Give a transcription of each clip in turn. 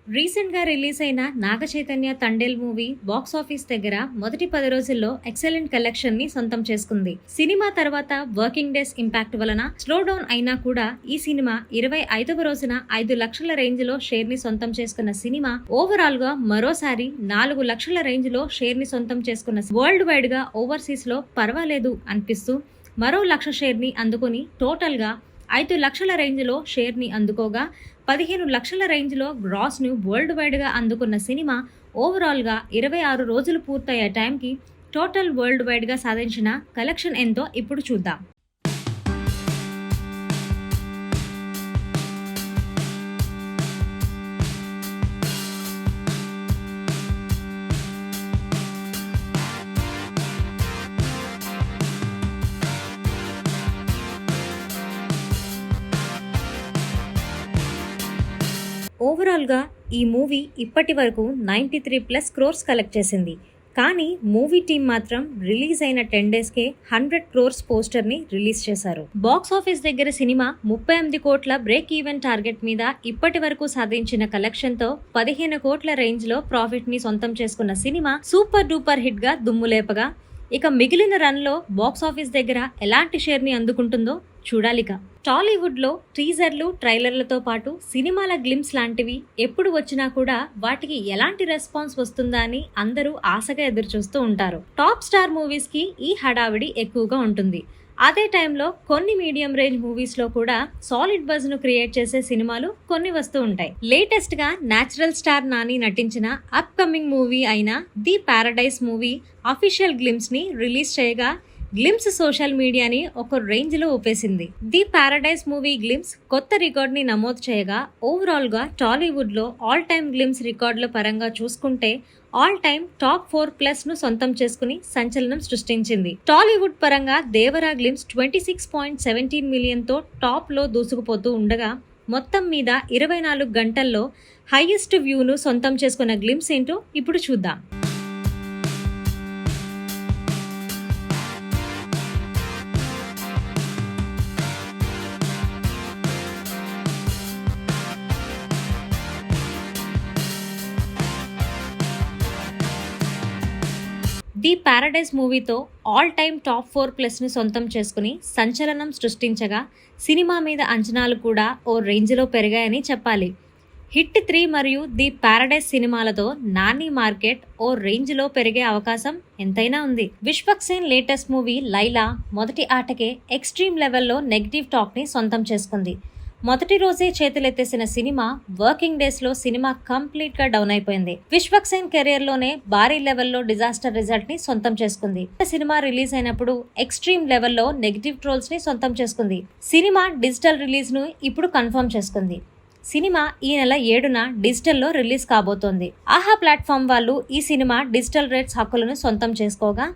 Recent గా release అయిన Naga Chaitanya Thandel movie box office దగ్గర మొదటి 10 రోజుల్లో ఎక్సలెంట్ కలెక్షన్ ని సొంతం చేసుకుంది. సినిమా తర్వాత వర్కింగ్ డేస్ ఇంపాక్ట్ వలన స్లో డౌన్ అయినా కూడా ఈ సినిమా 25వ రోజున 5 లక్షల రేంజ్ లో షేర్ ని సొంతం చేసుకున్న సినిమా ఓవరాల్ గా మరోసారి 4 లక్షల రేంజ్ లో షేర్ ని సొంతం చేసుకున్న వరల్డ్ వైడ్ గా ఓవర్సీస్ లో పర్వాలేదు అనిపిస్తూ మరో 1 లక్ష షేర్ ని అందుకుని టోటల్ గా 5 లక్షల రేంజ్ లో షేర్ ని అందుకోగా 15 లక్షల రేంజ్ లో గ్రాస్ ను వరల్డ్ వైడ్ గా అందుకున్న సినిమా ఓవరాల్ గా 26 రోజులు పూర్తయ్యే టైంకి టోటల్ వరల్డ్ వైడ్ గా సాధించిన కలెక్షన్ ఎంతో ఇప్పుడు చూద్దాం. ఓవరాల్ గా ఈ మూవీ ఇప్పటి వరకు 93+ క్రోర్స్ కలెక్ట్ చేసింది. కానీ మూవీ టీం మాత్రం రిలీజ్ అయిన 10 days కే 100 crores పోస్టర్ ని రిలీజ్ చేశారు. బాక్స్ ఆఫీస్ దగ్గర సినిమా 38 కోట్ల బ్రేక్ ఈవెన్ టార్గెట్ మీద ఇప్పటి వరకు సాధించిన కలెక్షన్ తో 15 కోట్ల రేంజ్ లో ప్రాఫిట్ ని సొంతం చేసుకున్న సినిమా సూపర్ డూపర్ హిట్ గా దుమ్ములేపగా ఇక మిగిలిన రన్ లో బాక్స్ ఆఫీస్ దగ్గర ఎలాంటి షేర్ ని అందుకుంటుందో చూడాలిక. టాలీవుడ్ లో టీజర్లు ట్రైలర్లతో పాటు సినిమాల గ్లిమ్స్ లాంటివి ఎప్పుడు వచ్చినా కూడా వాటికి ఎలాంటి రెస్పాన్స్ వస్తుందా అని అందరూ ఆశగా ఎదురు చూస్తూ ఉంటారు. టాప్ స్టార్ మూవీస్ కి ఈ హడావిడి ఎక్కువగా ఉంటుంది. అదే టైంలో కొన్ని మీడియం రేంజ్ మూవీస్ లో కూడా సాలిడ్ బజ్ ను క్రియేట్ చేసే సినిమాలు కొన్ని వస్తూ ఉంటాయి. లేటెస్ట్ గా నేచురల్ స్టార్ నాని నటించిన అప్ కమింగ్ మూవీ అయిన the Paradise movie official glimpse ని రిలీజ్ చేయగా గ్లిమ్స్ సోషల్ మీడియాని ఒక రేంజ్ లో ఊపేసింది. ది పారడైస్ మూవీ గ్లిమ్స్ కొత్త రికార్డ్ ని నమోదు చేయగా ఓవరాల్ గా టాలీవుడ్ లో ఆల్ టైమ్ గ్లిమ్స్ రికార్డుల పరంగా చూసుకుంటే ఆల్ టైమ్ టాప్ 4+ ను సొంతం చేసుకుని సంచలనం సృష్టించింది. టాలీవుడ్ పరంగా దేవరా గ్లిమ్స్ 26.17 మిలియన్ తో టాప్ లో దూసుకుపోతూ ఉండగా మొత్తం మీద 24 గంటల్లో హైయెస్ట్ వ్యూను సొంతం చేసుకున్న గ్లిమ్స్ ఏంటో ఇప్పుడు చూద్దాం. ది పారడైస్ మూవీతో ఆల్ టైమ్ టాప్ 4+ ని సొంతం చేసుకుని సంచలనం సృష్టించగా సినిమా మీద అంచనాలు కూడా ఓ రేంజ్లో పెరిగాయని చెప్పాలి. హిట్ 3 మరియు ది పారడైస్ సినిమాలతో నాని మార్కెట్ ఓ రేంజ్లో పెరిగే అవకాశం ఎంతైనా ఉంది. విశ్వక్ సేన్ లేటెస్ట్ మూవీ లైలా మొదటి ఆటకే ఎక్స్ట్రీమ్ లెవెల్లో నెగిటివ్ టాక్ ని సొంతం చేసుకుంది. మొదటి రోజే చేతులెత్తేసిన సినిమా వర్కింగ్ డేస్ లో సినిమా కంప్లీట్ గా డౌన్ అయిపోయింది. విశ్వక్ సేన్ కెరియర్ లోనే భారీ లెవెల్లో డిజాస్టర్ రిజల్ట్ ని సొంతం చేసుకుంది. సినిమా రిలీజ్ అయినప్పుడు ఎక్స్ట్రీమ్ లెవెల్లో నెగిటివ్ ట్రోల్స్ ని సొంతం చేసుకుంది. సినిమా డిజిటల్ రిలీజ్ ను ఇప్పుడు కన్ఫర్మ్ చేసుకుంది. సినిమా ఈ నెల 7న డిజిటల్లో రిలీజ్ కాబోతోంది. ఆహా ప్లాట్ఫామ్ వాళ్ళు ఈ సినిమా డిజిటల్ రైట్స్ హక్కులను సొంతం చేసుకోగా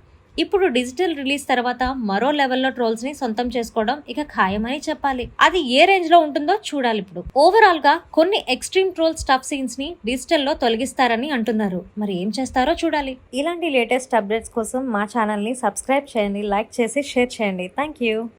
ఇప్పుడు డిజిటల్ రిలీజ్ తర్వాత మరో లెవెల్లో ట్రోల్స్ ని సొంతం చేసుకోవడం ఇక ఖాయమని చెప్పాలి. అది ఏ రేంజ్ లో ఉంటుందో చూడాలి. ఇప్పుడు ఓవరాల్ గా కొన్ని ఎక్స్ట్రీమ్ ట్రోల్ స్టఫ్ సీన్స్ ని డిజిటల్ లో తొలగిస్తారని అంటున్నారు. మరి ఏం చేస్తారో చూడాలి. ఇలాంటి లేటెస్ట్ అప్డేట్స్ కోసం మా ఛానల్ ని సబ్స్క్రైబ్ చేయండి, లైక్ చేసి షేర్ చేయండి. Thank you.